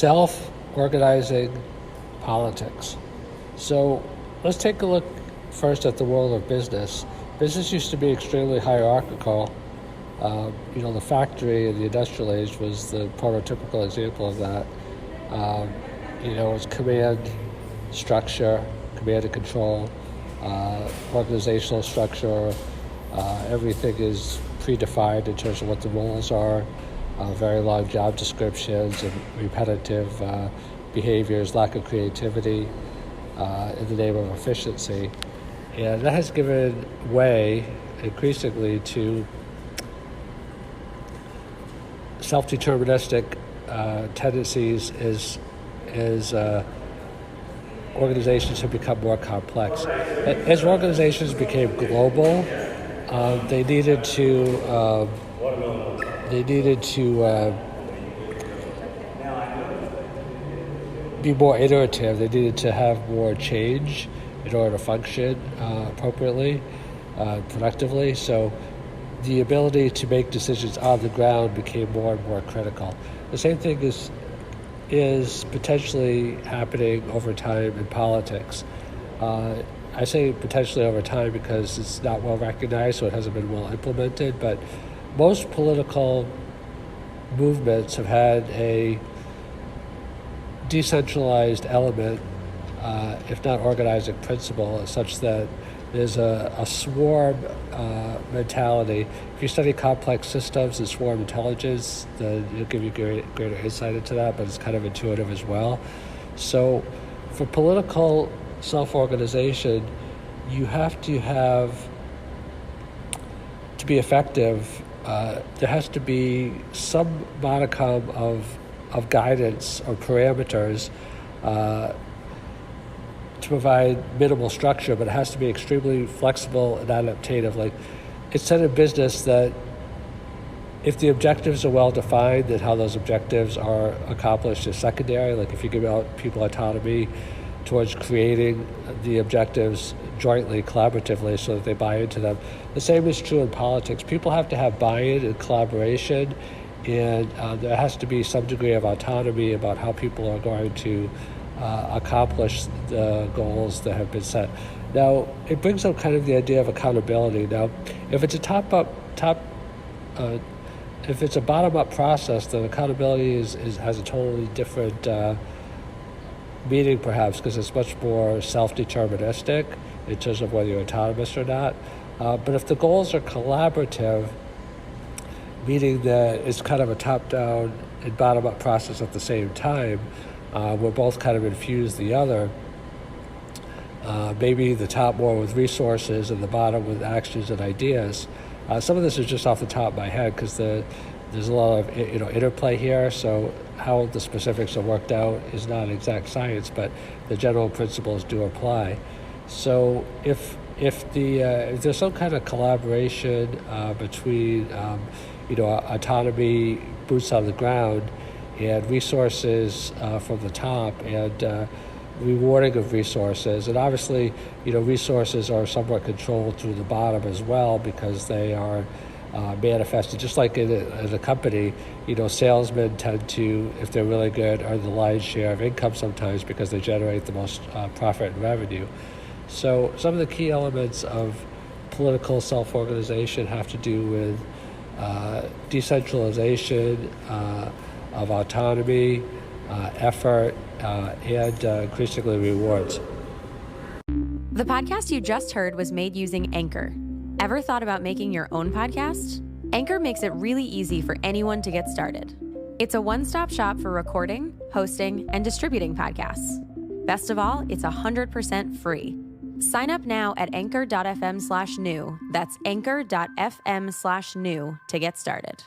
self-organizing politics. So let's take a look first at the world of business. Business used to be extremely hierarchical. The factory in the industrial age was the prototypical example of that. It was command structure, command and control, organizational structure. Everything is predefined in terms of what the roles are, very long job descriptions and repetitive behaviors, lack of creativity in the name of efficiency. And that has given way increasingly to self-deterministic tendencies as organizations have become more complex. As organizations became global, they needed to be more iterative. They needed to have more change in order to function appropriately, productively. So the ability to make decisions on the ground became more and more critical. The same thing is potentially happening over time in politics. I say potentially over time because it's not well recognized, so it hasn't been well implemented, but most political movements have had a decentralized element, if not organizing principle, such that there's a swarm mentality. If you study complex systems and swarm intelligence, then it'll give you greater insight into that, but it's kind of intuitive as well. So for political self-organization, you have to be effective, there has to be some modicum of guidance or parameters to provide minimal structure, but it has to be extremely flexible and adaptive. Like, it's said in business that if the objectives are well defined, then how those objectives are accomplished is secondary. Like, if you give out people autonomy towards creating the objectives jointly, collaboratively, so that they buy into them. The same is true in politics. People have to have buy-in and collaboration, and there has to be some degree of autonomy about how people are going to accomplish the goals that have been set. Now, it brings up kind of the idea of accountability. Now, if it's a if it's a bottom-up process, then accountability has a totally different meaning, perhaps, because it's much more self-deterministic in terms of whether you're autonomous or not. But if the goals are collaborative, meaning that it's kind of a top-down and bottom-up process at the same time, where both kind of infuse the other, maybe the top more with resources and the bottom with actions and ideas. Some of this is just off the top of my head because there's a lot of interplay here, so how the specifics are worked out is not exact science, but the general principles do apply. So if there's some kind of collaboration between autonomy, boots on the ground, and resources from the top, and rewarding of resources, and obviously resources are somewhat controlled through the bottom as well because they are manifested. Just like in a company, salesmen tend to, if they're really good, earn the lion's share of income sometimes because they generate the most profit and revenue. So some of the key elements of political self-organization have to do with decentralization, of autonomy, effort, and increasingly rewards. The podcast you just heard was made using Anchor. Ever thought about making your own podcast? Anchor makes it really easy for anyone to get started. It's a one-stop shop for recording, hosting, and distributing podcasts. Best of all, it's 100% free. Sign up now at anchor.fm/new. That's anchor.fm/new to get started.